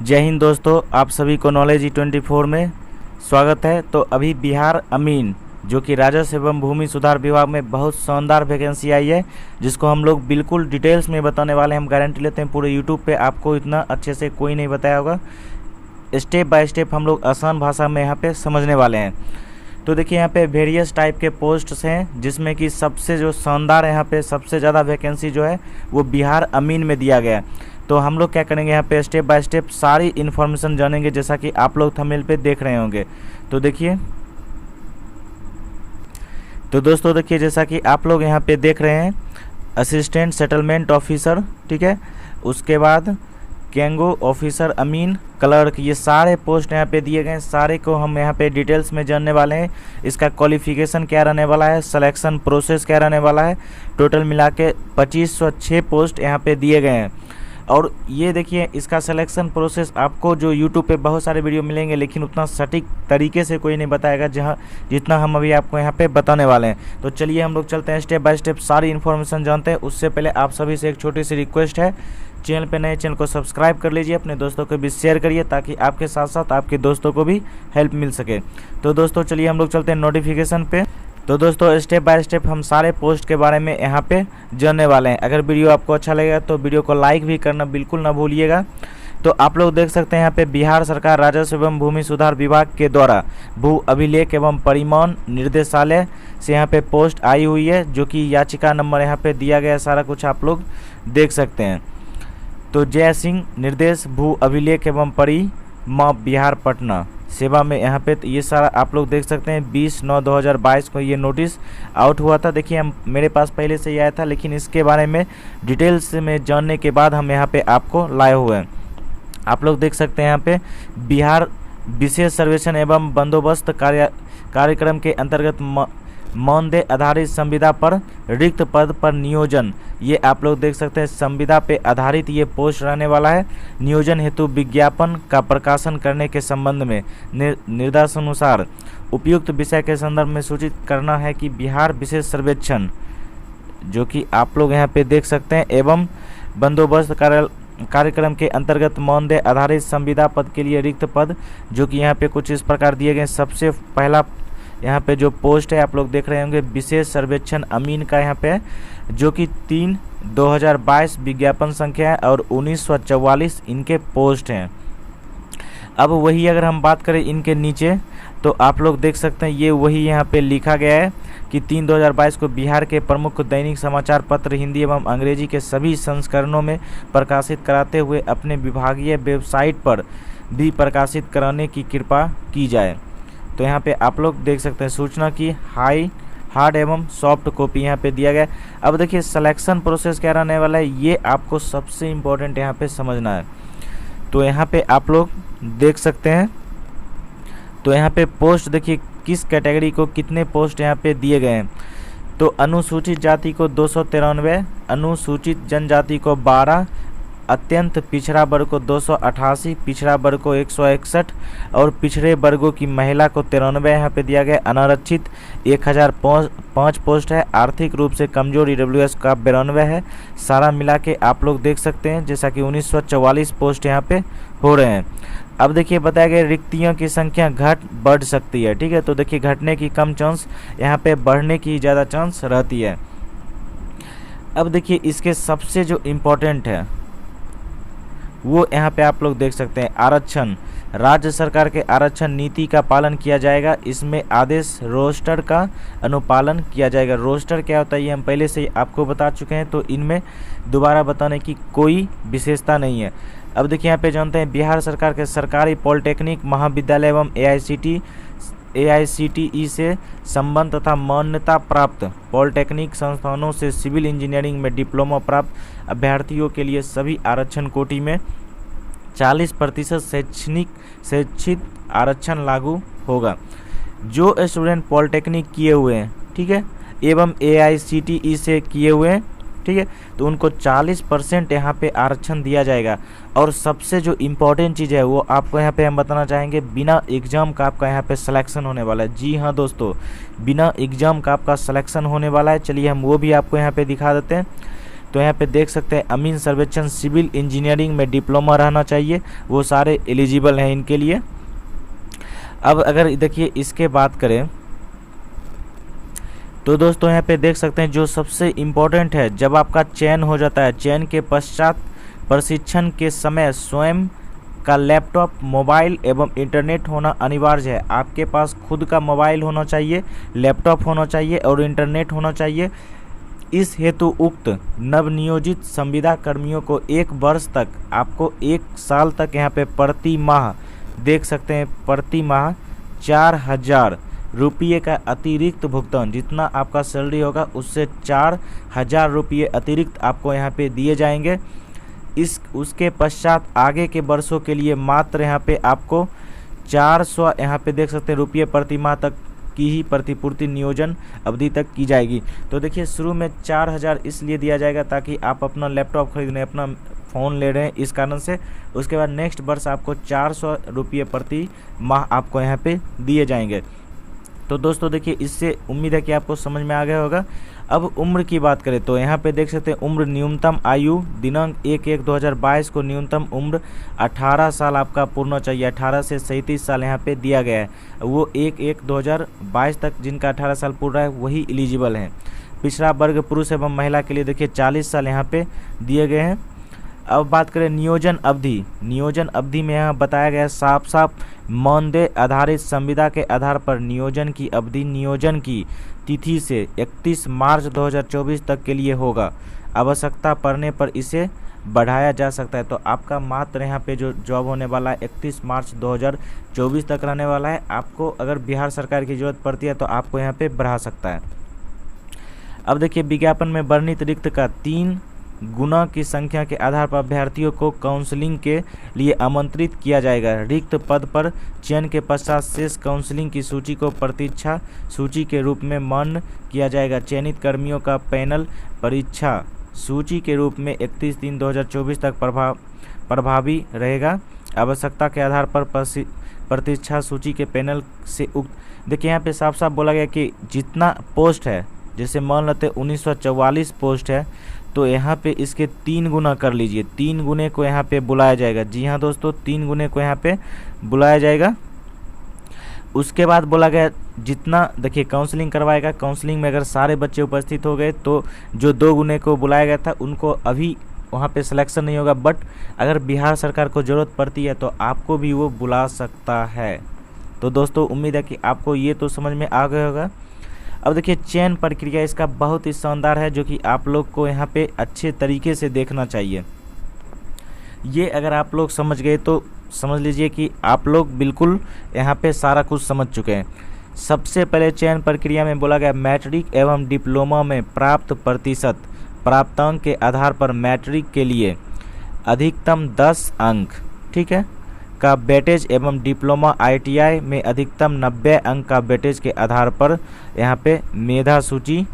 जय हिंद दोस्तों, आप सभी को नॉलेज E24 में स्वागत है। तो अभी बिहार अमीन जो कि राजस्व एवं भूमि सुधार विभाग में बहुत शानदार वैकेंसी आई है, जिसको हम लोग बिल्कुल डिटेल्स में बताने वाले हैं। हम गारंटी लेते हैं पूरे यूट्यूब पे आपको इतना अच्छे से कोई नहीं बताया होगा। स्टेप बाय स्टेप हम लोग आसान भाषा में यहाँ पे समझने वाले हैं। तो देखिए यहाँ पे वेरियस टाइप के पोस्ट्स हैं, जिसमें कि सबसे जो शानदार यहाँ पे सबसे ज़्यादा वैकेंसी जो है वो बिहार अमीन में दिया गया है। तो हम लोग क्या करेंगे, यहाँ पे स्टेप बाय स्टेप सारी इन्फॉर्मेशन जानेंगे, जैसा कि आप लोग थंबनेल पे देख रहे होंगे। तो देखिए, तो दोस्तों देखिए, जैसा कि आप लोग यहाँ पे देख रहे हैं, असिस्टेंट सेटलमेंट ऑफिसर, ठीक है, उसके बाद कैंगो ऑफिसर अमीन, क्लर्क, ये सारे पोस्ट यहाँ पे दिए गए हैं। सारे को हम यहाँ पे डिटेल्स में जानने वाले हैं। इसका क्वालिफिकेशन क्या रहने वाला है, सिलेक्शन प्रोसेस क्या रहने वाला है। टोटल मिला के 2506 पोस्ट यहाँ पे दिए गए हैं। और ये देखिए, इसका सिलेक्शन प्रोसेस आपको जो यूट्यूब पे बहुत सारे वीडियो मिलेंगे, लेकिन उतना सटीक तरीके से कोई नहीं बताएगा जितना हम अभी आपको यहाँ पे बताने वाले हैं। तो चलिए हम लोग चलते हैं, स्टेप बाय स्टेप सारी इन्फॉर्मेशन जानते हैं। उससे पहले आप सभी से एक छोटी सी रिक्वेस्ट है, चैनल पे नए चैनल को सब्सक्राइब कर लीजिए, अपने दोस्तों को भी शेयर करिए, ताकि आपके साथ साथ आपके दोस्तों को भी हेल्प मिल सके। तो दोस्तों चलिए हम लोग चलते हैं नोटिफिकेशन पे। तो दोस्तों स्टेप बाय स्टेप हम सारे पोस्ट के बारे में यहाँ पे जानने वाले हैं। अगर वीडियो आपको अच्छा लगेगा तो वीडियो को लाइक भी करना बिल्कुल ना भूलिएगा। तो आप लोग देख सकते हैं यहाँ पे बिहार सरकार राजस्व एवं भूमि सुधार विभाग के द्वारा भू अभिलेख एवं परिवहन निर्देशालय से यहाँ पे पोस्ट आई हुई है, जो कि याचिका नंबर यहाँ पे दिया गया है। सारा कुछ आप लोग देख सकते हैं। तो जय सिंह निर्देश भू अभिलेख एवं परिवहन बिहार पटना सेवा में यहाँ पे ये सारा आप लोग देख सकते हैं। 20/9/2022 को ये नोटिस आउट हुआ था। देखिए, हम मेरे पास पहले से ही आया था, लेकिन इसके बारे में डिटेल्स में जानने के बाद हम यहाँ पे आपको लाए हुए हैं। आप लोग देख सकते हैं यहाँ पे बिहार विशेष सर्वेक्षण एवं बंदोबस्त कार्यक्रम के अंतर्गत मानदेय आधारित संविदा पर रिक्त पद पर नियोजन, ये आप लोग देख सकते हैं। संविदा पे आधारित ये पोस्ट रहने वाला है। नियोजन हेतु विज्ञापन का प्रकाशन करने के संबंध में निर्देशानुसार उपयुक्त विषय के संदर्भ में सूचित करना है कि बिहार विशेष सर्वेक्षण, जो कि आप लोग यहाँ पे देख सकते हैं, एवं बंदोबस्त कार्यक्रम के अंतर्गत मानदेय आधारित संविदा पद के लिए रिक्त पद, जो कि यहाँ पे कुछ इस प्रकार दिए गए। सबसे पहला यहाँ पे जो पोस्ट है आप लोग देख रहे होंगे, विशेष सर्वेक्षण अमीन का यहाँ पे है, जो कि 3/2022 विज्ञापन संख्या है और 1944 इनके पोस्ट हैं। अब वही अगर हम बात करें इनके नीचे, तो आप लोग देख सकते हैं ये वही यहाँ पे लिखा गया है कि 3/2022 को बिहार के प्रमुख दैनिक समाचार पत्र हिंदी एवं अंग्रेजी के सभी संस्करणों में प्रकाशित कराते हुए अपने विभागीय वेबसाइट पर भी प्रकाशित कराने की कृपा की जाए। तो यहाँ पे आप लोग देख सकते हैं सूचना की हार्ड एवं सॉफ्ट कॉपी यहाँ पे दिया गया। अब देखिए सिलेक्शन प्रोसेस क्या रहने वाला है, ये आपको सबसे इम्पोर्टेंट यहाँ पे समझना है। तो यहाँ पे आप लोग देख सकते हैं, तो यहाँ पे पोस्ट देखिए किस कैटेगरी को कितने पोस्ट यहाँ पे दिए गए हैं। तो अनुसूचित जाति को 293, अनुसूचित जनजाति को 12, अत्यंत पिछड़ा वर्ग को 288, पिछड़ा वर्ग को 161 और पिछड़े वर्गों की महिला को 93 यहाँ पे दिया गया। अनारक्षित 1005 पोस्ट है। आर्थिक रूप से कमजोर EWS का 92 है। सारा मिला के आप लोग देख सकते हैं, जैसा कि 1944 पोस्ट यहाँ पे हो रहे हैं। अब देखिए बताया गया रिक्तियों की संख्या घट बढ़ सकती है, ठीक है। तो देखिए घटने की कम चांस, यहाँ पे बढ़ने की ज़्यादा चांस रहती है। अब देखिए इसके सबसे जो इम्पोर्टेंट है वो यहाँ पे आप लोग देख सकते हैं, आरक्षण। राज्य सरकार के आरक्षण नीति का पालन किया जाएगा। इसमें आदेश रोस्टर का अनुपालन किया जाएगा। रोस्टर क्या होता है ये हम पहले से ही आपको बता चुके हैं, तो इनमें दोबारा बताने की कोई विशेषता नहीं है। अब देखिए यहाँ पे जानते हैं, बिहार सरकार के सरकारी पॉलिटेक्निक महाविद्यालय एवं AICTE से संबंध तथा मान्यता प्राप्त पॉलिटेक्निक संस्थानों से सिविल इंजीनियरिंग में डिप्लोमा प्राप्त अभ्यर्थियों के लिए सभी आरक्षण कोटि में 40% शैक्षिक आरक्षण लागू होगा। जो स्टूडेंट पॉलिटेक्निक किए हुए हैं, ठीक है, एवं AICTE से किए हुए हैं, ठीक है, तो उनको 40% यहाँ पे आरक्षण दिया जाएगा। और सबसे जो इम्पोर्टेंट चीज़ है वो आपको यहाँ पे हम बताना चाहेंगे, बिना एग्ज़ाम का आपका यहाँ पे सिलेक्शन होने वाला है। जी हाँ दोस्तों, बिना एग्ज़ाम का आपका सिलेक्शन होने वाला है। चलिए हम वो भी आपको यहाँ पे दिखा देते हैं। तो यहाँ पे देख सकते हैं अमीन सर्वेक्षण सिविल इंजीनियरिंग में डिप्लोमा रहना चाहिए, वो सारे एलिजिबल हैं इनके लिए। अब अगर देखिए इसके बात करें तो दोस्तों यहाँ पे देख सकते हैं जो सबसे इम्पोर्टेंट है, जब आपका चयन हो जाता है, चयन के पश्चात प्रशिक्षण के समय स्वयं का लैपटॉप, मोबाइल एवं इंटरनेट होना अनिवार्य है। आपके पास खुद का मोबाइल होना चाहिए, लैपटॉप होना चाहिए और इंटरनेट होना चाहिए। इस हेतु उक्त नवनियोजित संविदा कर्मियों को 1 वर्ष तक, आपको 1 साल तक यहाँ पे प्रति माह देख सकते हैं, प्रति माह 4,000 रुपये का अतिरिक्त भुगतान, जितना आपका सैलरी होगा उससे 4,000 रुपये अतिरिक्त आपको यहाँ पे दिए जाएंगे। उसके पश्चात आगे के वर्षों के लिए मात्र यहाँ पे आपको 400 यहाँ पे देख सकते हैं रुपये प्रति माह तक की ही प्रतिपूर्ति नियोजन अवधि तक की जाएगी। तो देखिए शुरू में 4,000 इसलिए दिया जाएगा ताकि आप अपना लैपटॉप खरीद रहे हैं, अपना फ़ोन ले रहे हैं, इस कारण से। उसके बाद नेक्स्ट वर्ष आपको 400 रुपये प्रति माह आपको यहाँ पे दिए जाएंगे। तो दोस्तों देखिए इससे उम्मीद है कि आपको समझ में आ गया होगा। अब उम्र की बात करें तो यहाँ पे देख सकते हैं उम्र न्यूनतम आयु दिनांक 1/1/2022 को न्यूनतम उम्र 18 साल आपका पूर्ण होना चाहिए। 18 से 37 साल यहाँ पे दिया गया है, वो 1/1/2022 तक जिनका 18 साल पूरा है वही एलिजिबल हैं। पिछड़ा वर्ग पुरुष एवं महिला के लिए देखिए 40 साल यहाँ पे दिए गए हैं। अब बात करें नियोजन अवधि, नियोजन अवधि में यहाँ बताया गया साफ साफ मानदेय आधारित संविदा के आधार पर नियोजन की अवधि नियोजन की तिथि से 31 मार्च 2024 तक के लिए होगा। आवश्यकता पड़ने पर इसे बढ़ाया जा सकता है। तो आपका मात्र यहाँ पे जो जॉब होने वाला है 31 मार्च 2024 तक रहने वाला है। आपको अगर बिहार सरकार की ज़रूरत पड़ती है तो आपको यहाँ पे बढ़ा सकता है। अब देखिए विज्ञापन में वर्णित रिक्त का 3 गुना की संख्या के आधार पर अभ्यर्थियों को काउंसलिंग के लिए आमंत्रित किया जाएगा। रिक्त पद पर चयन के पश्चात शेष काउंसलिंग की सूची को प्रतीक्षा सूची के रूप में मान्य किया जाएगा। चयनित कर्मियों का पैनल परीक्षा सूची के रूप में 31/3/2024 तक प्रभावी रहेगा। आवश्यकता के आधार पर प्रतीक्षा सूची के पैनल से उक्त देखिए यहाँ पे साफ साफ बोला गया कि जितना पोस्ट है, जैसे मान लेते 1944 पोस्ट है तो यहाँ पे इसके 3 गुना कर लीजिए, 3 गुने को यहाँ पे बुलाया जाएगा। जी हाँ दोस्तों, 3 गुने को यहाँ पे बुलाया जाएगा। उसके बाद बोला गया जितना देखिए काउंसलिंग करवाएगा, काउंसलिंग में अगर सारे बच्चे उपस्थित हो गए तो जो 2 गुने को बुलाया गया था उनको अभी वहाँ पे सिलेक्शन नहीं होगा, बट अगर बिहार सरकार को ज़रूरत पड़ती है तो आपको भी वो बुला सकता है। तो दोस्तों उम्मीद है कि आपको ये तो समझ में आ गया होगा। अब देखिए चयन प्रक्रिया इसका बहुत ही शानदार है, जो कि आप लोग को यहाँ पे अच्छे तरीके से देखना चाहिए। ये अगर आप लोग समझ गए तो समझ लीजिए कि आप लोग बिल्कुल यहाँ पे सारा कुछ समझ चुके हैं। सबसे पहले चयन प्रक्रिया में बोला गया मैट्रिक एवं डिप्लोमा में प्राप्त प्रतिशत प्राप्तांक के आधार पर मैट्रिक के लिए अधिकतम 10 अंक, ठीक है, का वेटेज एवं डिप्लोमा ITI में अधिकतम 90 अंक का वेटेज के आधार पर यहाँ पे मेधा सूची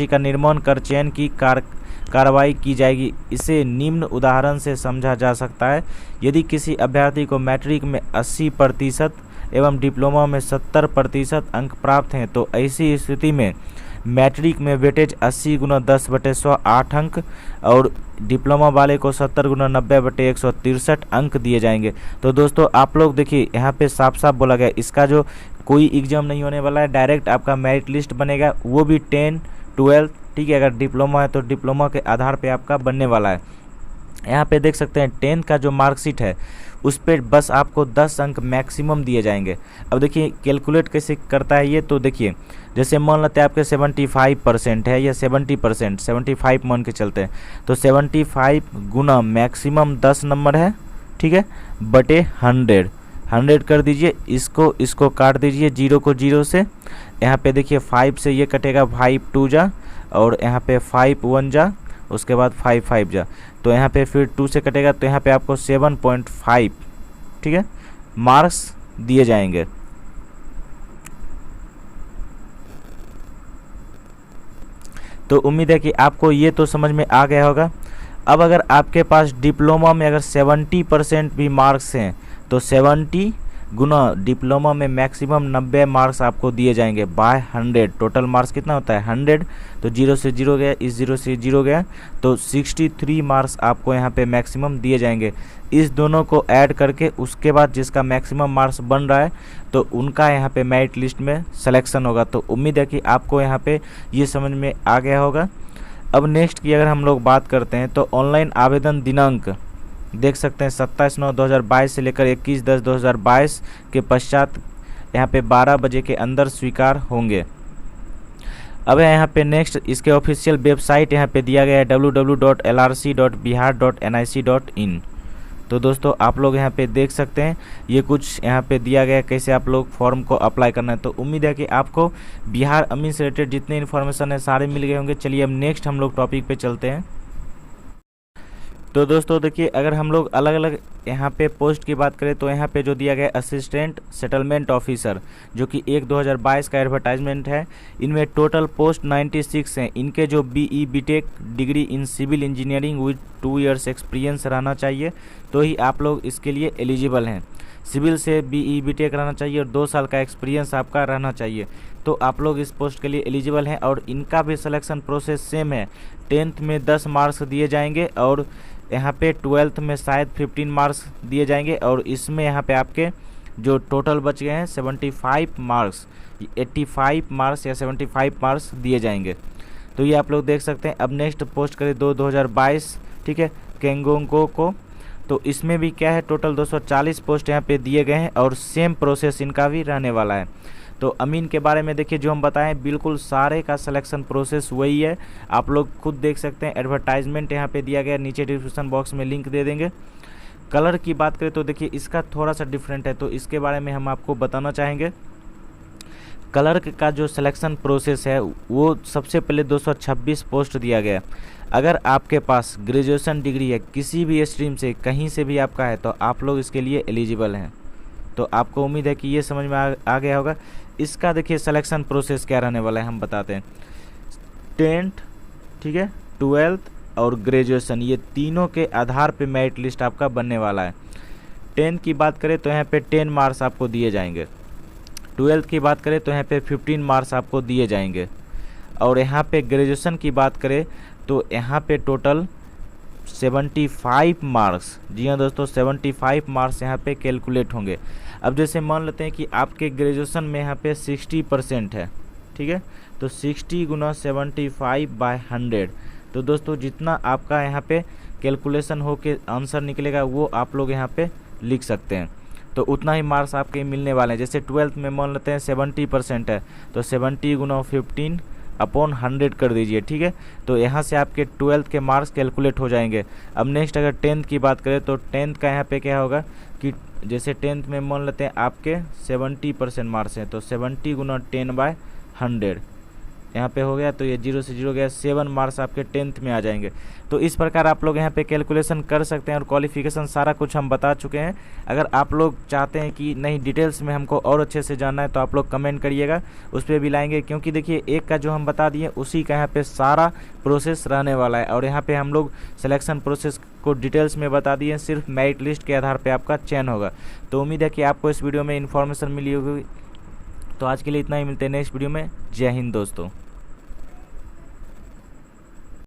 का निर्माण कर चयन की कार्रवाई की जाएगी। इसे निम्न उदाहरण से समझा जा सकता है। यदि किसी अभ्यर्थी को मैट्रिक में 80% एवं डिप्लोमा में 70% अंक प्राप्त हैं तो ऐसी स्थिति में मैट्रिक में वेटेज 80 × 10/100 8 अंक और डिप्लोमा वाले को 70 × 90/163 अंक दिए जाएंगे। तो दोस्तों आप लोग देखिए यहाँ पे साफ साफ बोला गया इसका जो कोई एग्जाम नहीं होने वाला है, डायरेक्ट आपका मेरिट लिस्ट बनेगा, वो भी 10, 12, ठीक है। अगर डिप्लोमा है तो डिप्लोमा के आधार पे आपका बनने वाला है। यहाँ पे देख सकते हैं 10th का जो मार्कशीट है उस पर बस आपको 10 अंक मैक्सिमम दिए जाएंगे। अब देखिए कैलकुलेट कैसे करता है ये, तो देखिए जैसे मान लेते हैं आपके 75% है या 70%, 75 मान के चलते हैं तो 75 गुना मैक्सिमम 10 नंबर है, ठीक है, बटे 100 कर दीजिए। इसको काट दीजिए 0 को 0 से। यहाँ पे देखिए 5 से ये कटेगा, 5 2 जा और यहाँ पे 5 1 जा, उसके बाद 5 5 जा, तो यहाँ पे फिर 2 से कटेगा तो यहाँ पे आपको 7.5, ठीक है, मार्क्स दिए जाएंगे। तो उम्मीद है कि आपको ये तो समझ में आ गया होगा। अब अगर आपके पास डिप्लोमा में अगर 70% भी मार्क्स हैं तो 70 गुना डिप्लोमा में मैक्सिमम 90 मार्क्स आपको दिए जाएंगे बाय 100। टोटल मार्क्स कितना होता है 100, तो 0 से 0 गया, इस 0 से 0 गया, तो 63 मार्क्स आपको यहाँ पे मैक्सिमम दिए जाएंगे। इस दोनों को ऐड करके उसके बाद जिसका मैक्सिमम मार्क्स बन रहा है तो उनका यहाँ पे मेरिट लिस्ट में सिलेक्शन होगा। तो उम्मीद है कि आपको यहाँ पे ये समझ में आ गया होगा। अब नेक्स्ट की अगर हम लोग बात करते हैं तो ऑनलाइन आवेदन दिनांक देख सकते हैं 27/9/2022 से लेकर 21/10/2022 के पश्चात यहाँ पे 12 बजे के अंदर स्वीकार होंगे। अब यहाँ पे नेक्स्ट इसके ऑफिशियल वेबसाइट यहाँ पे दिया गया है www.lrc.bihar.nic.in। तो दोस्तों आप लोग यहाँ पे देख सकते हैं ये कुछ यहाँ पे दिया गया है कैसे आप लोग फॉर्म को अप्लाई करना है। तो उम्मीद है कि आपको बिहार अमीन से रिलेटेड जितने इन्फॉर्मेशन है सारे मिल गए होंगे। चलिए अब नेक्स्ट हम लोग टॉपिक पे चलते हैं। तो दोस्तों देखिए अगर हम लोग अलग अलग यहाँ पे पोस्ट की बात करें तो यहाँ पे जो दिया गया असिस्टेंट सेटलमेंट ऑफिसर जो कि 1/2022 का एडवर्टाइजमेंट है, इनमें टोटल पोस्ट 96 हैं। इनके जो BE BTech degree in civil engineering with 2 years experience रहना चाहिए तो ही आप लोग इसके लिए एलिजिबल हैं। सिविल से BE BTech रहना चाहिए और 2 साल का एक्सपीरियंस आपका रहना चाहिए, तो आप लोग इस पोस्ट के लिए एलिजिबल हैं। और इनका भी सिलेक्शन प्रोसेस सेम है। 10th में 10 मार्क्स दिए जाएंगे और यहाँ पे 12th में शायद 15 मार्क्स दिए जाएंगे और इसमें यहाँ पे आपके जो टोटल बच गए हैं 75 मार्क्स, 85 मार्क्स या 75 मार्क्स दिए जाएंगे। तो ये आप लोग देख सकते हैं। अब नेक्स्ट पोस्ट करें 2/2022, ठीक है, केंगोंगो को, तो इसमें भी क्या है टोटल 240 पोस्ट यहाँ पे दिए गए हैं और सेम प्रोसेस इनका भी रहने वाला है। तो अमीन के बारे में देखिए जो हम बताएं बिल्कुल सारे का सिलेक्शन प्रोसेस वही है। आप लोग खुद देख सकते हैं, एडवर्टाइजमेंट यहाँ पे दिया गया, नीचे डिस्क्रिप्शन बॉक्स में लिंक दे देंगे। कलर की बात करें तो देखिए इसका थोड़ा सा डिफरेंट है, तो इसके बारे में हम आपको बताना चाहेंगे। कलर का जो सिलेक्शन प्रोसेस है वो सबसे पहले 226 पोस्ट दिया गया। अगर आपके पास ग्रेजुएशन डिग्री है किसी भी स्ट्रीम से, कहीं से भी आपका है, तो आप लोग इसके लिए एलिजिबल हैं। तो आपको उम्मीद है कि ये समझ में आ गया होगा। इसका देखिए सिलेक्शन प्रोसेस क्या रहने वाला है हम बताते हैं। 10th, ठीक है, 12th और ग्रेजुएशन, ये तीनों के आधार पे मेरिट लिस्ट आपका बनने वाला है। 10th की बात करें तो यहाँ पे 10 मार्क्स आपको दिए जाएंगे। 12th की बात करें तो यहाँ पे 15 मार्क्स आपको दिए जाएंगे। और यहाँ पे ग्रेजुएशन की बात करें तो यहाँ पे टोटल 75 मार्क्स, जी हाँ दोस्तों 75 मार्क्स यहाँ पे कैलकुलेट होंगे। अब जैसे मान लेते हैं कि आपके ग्रेजुएशन में यहाँ पे 60% है, ठीक है, तो 60 × 75/100, तो दोस्तों जितना आपका यहाँ पे कैलकुलेशन हो के आंसर निकलेगा वो आप लोग यहाँ पे लिख सकते हैं। तो उतना ही मार्क्स आपके मिलने वाले हैं। जैसे 12th में मान लेते हैं 70% है तो 70 × 15/100 कर दीजिए, ठीक है। तो यहाँ से आपके 12th के मार्क्स कैलकुलेट हो जाएंगे। अब नेक्स्ट अगर 10th की बात करें तो 10th का यहाँ पे क्या होगा कि जैसे 10th में मान लेते हैं आपके 70% मार्क्स हैं तो 70 × 10/100 यहाँ पे हो गया, तो ये 0 से 0 गया, 7 मार्क्स आपके 10th में आ जाएंगे। तो इस प्रकार आप लोग यहाँ पे कैलकुलेशन कर सकते हैं और क्वालिफिकेशन सारा कुछ हम बता चुके हैं। अगर आप लोग चाहते हैं कि नहीं डिटेल्स में हमको और अच्छे से जानना है तो आप लोग कमेंट करिएगा, उस पर भी लाएंगे, क्योंकि देखिए एक का जो हम बता दिए उसी का यहाँ पे सारा प्रोसेस रहने वाला है। और यहाँ पे हम लोग सिलेक्शन प्रोसेस को डिटेल्स में बता दिए, सिर्फ मेरिट लिस्ट के आधार पर आपका चयन होगा। तो उम्मीद है कि आपको इस वीडियो में इन्फॉर्मेशन मिली होगी। तो आज के लिए इतना ही, मिलते हैं नेक्स्ट वीडियो में। जय हिंद दोस्तों।